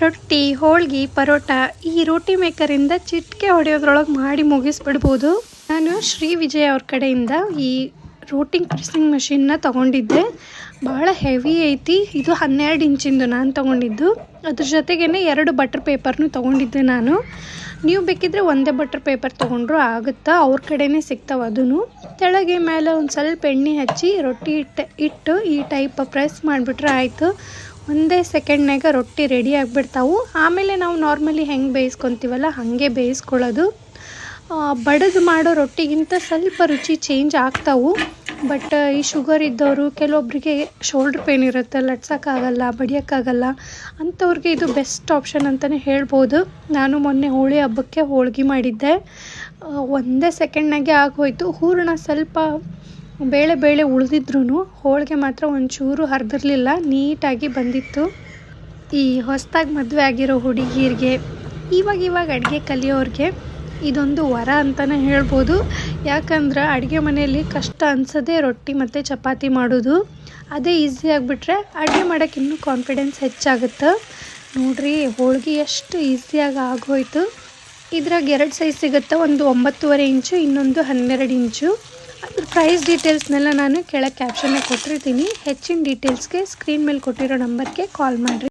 ರೊಟ್ಟಿ, ಹೋಳ್ಗೆ, ಪರೋಟ ಈ ರೋಟಿ ಮೇಕರಿಂದ ಚಿಟಿಕೆ ಹೊಡೆಯೋದ್ರೊಳಗೆ ಮಾಡಿ ಮುಗಿಸ್ಬಿಡ್ಬೋದು. ನಾನು ಶ್ರೀ ವಿಜಯ್ ಅವ್ರ ಕಡೆಯಿಂದ ಈ ರೋಟಿ ಪ್ರೆಸ್ಸಿಂಗ್ ಮಷಿನ್ನ ತೊಗೊಂಡಿದ್ದೆ. ಭಾಳ ಹೆವಿ ಐತಿ. ಇದು 12 ಇಂಚಿಂದು ನಾನು ತೊಗೊಂಡಿದ್ದು. ಅದ್ರ ಜೊತೆಗೇ 2 ಬಟರ್ ಪೇಪರ್ನು ತೊಗೊಂಡಿದ್ದೆ ನಾನು. ನೀವು ಬೇಕಿದ್ರೆ ಒಂದೇ ಬಟರ್ ಪೇಪರ್ ತೊಗೊಂಡ್ರು ಆಗುತ್ತಾ, ಅವ್ರ ಕಡೆನೇ ಸಿಗ್ತಾವೆ. ಅದೂ ತೆಳಗೆ ಮೇಲೆ ಒಂದು ಸ್ವಲ್ಪ ಎಣ್ಣೆ ಹಚ್ಚಿ ರೊಟ್ಟಿ ಇಟ್ಟು ಈ ಟೈಪ್ ಪ್ರೆಸ್ ಮಾಡಿಬಿಟ್ರೆ ಆಯಿತು. ಒಂದೇ ಸೆಕೆಂಡ್ನಾಗ ರೊಟ್ಟಿ ರೆಡಿ ಆಗಿಬಿಡ್ತಾವೆ. ಆಮೇಲೆ ನಾವು ನಾರ್ಮಲಿ ಹೆಂಗೆ ಬೇಯಿಸ್ಕೊತೀವಲ್ಲ ಹಾಗೆ ಬೇಯಿಸ್ಕೊಳ್ಳೋದು. ಬಡದು ಮಾಡೋ ರೊಟ್ಟಿಗಿಂತ ಸ್ವಲ್ಪ ರುಚಿ ಚೇಂಜ್ ಆಗ್ತಾವೆ. ಬಟ್ ಈ ಶುಗರ್ ಇದ್ದವರು, ಕೆಲವೊಬ್ಬರಿಗೆ ಶೋಲ್ಡ್ರ್ ಪೇನ್ ಇರುತ್ತೆ, ಲಟ್ಸೋಕ್ಕಾಗಲ್ಲ, ಬಡಿಯೋಕ್ಕಾಗಲ್ಲ, ಅಂಥವ್ರಿಗೆ ಇದು ಬೆಸ್ಟ್ ಆಪ್ಷನ್ ಅಂತಲೇ ಹೇಳ್ಬೋದು. ನಾನು ಮೊನ್ನೆ ಹೋಳಿ ಹಬ್ಬಕ್ಕೆ ಹೋಳ್ಗೆ ಮಾಡಿದ್ದೆ. ಒಂದೇ ಸೆಕೆಂಡ್ನಾಗೆ ಆಗೋಯ್ತು. ಹೂರಣ ಸ್ವಲ್ಪ ಬೇಳೆ ಉಳಿದಿದ್ರೂ ಹೋಳಿಗೆ ಮಾತ್ರ ಒಂಚೂರು ಹರಿದಿರಲಿಲ್ಲ, ನೀಟಾಗಿ ಬಂದಿತ್ತು. ಈ ಹೊಸದಾಗಿ ಮದುವೆ ಆಗಿರೋ ಹುಡುಗಿಯರಿಗೆ, ಇವಾಗ ಅಡುಗೆ ಕಲಿಯೋರಿಗೆ ಇದೊಂದು ವರ ಅಂತಲೇ ಹೇಳ್ಬೋದು. ಯಾಕಂದ್ರೆ ಅಡುಗೆ ಮನೆಯಲ್ಲಿ ಕಷ್ಟ ಅನ್ಸೋದೇ ರೊಟ್ಟಿ ಮತ್ತು ಚಪಾತಿ ಮಾಡೋದು. ಅದೇ ಈಸಿ ಆಗಿಬಿಟ್ರೆ ಅಡುಗೆ ಮಾಡೋಕ್ಕೆ ಇನ್ನೂ ಕಾನ್ಫಿಡೆನ್ಸ್ ಹೆಚ್ಚಾಗುತ್ತೆ. ನೋಡಿರಿ, ಹೋಳ್ಗೆ ಎಷ್ಟು ಈಸಿಯಾಗಿ ಆಗೋಯ್ತು. ಇದ್ರಾಗ 2 ಸೈಜ್ ಸಿಗುತ್ತೆ. ಒಂದು 9.5 ಇಂಚು, ಇನ್ನೊಂದು 12 ಇಂಚು. ಅದ್ರ ಪ್ರೈಸ್ ಡೀಟೇಲ್ಸ್ನೆಲ್ಲ ನಾನು ಕೆಳಗೆ ಕ್ಯಾಪ್ಷನ್ನೇ ಕೊಟ್ಟಿರ್ತೀನಿ. ಹೆಚ್ಚಿನ ಡೀಟೇಲ್ಸ್ಗೆ ಸ್ಕ್ರೀನ್ ಮೇಲೆ ಕೊಟ್ಟಿರೋ ನಂಬರ್ಗೆ ಕಾಲ್ ಮಾಡಿರಿ.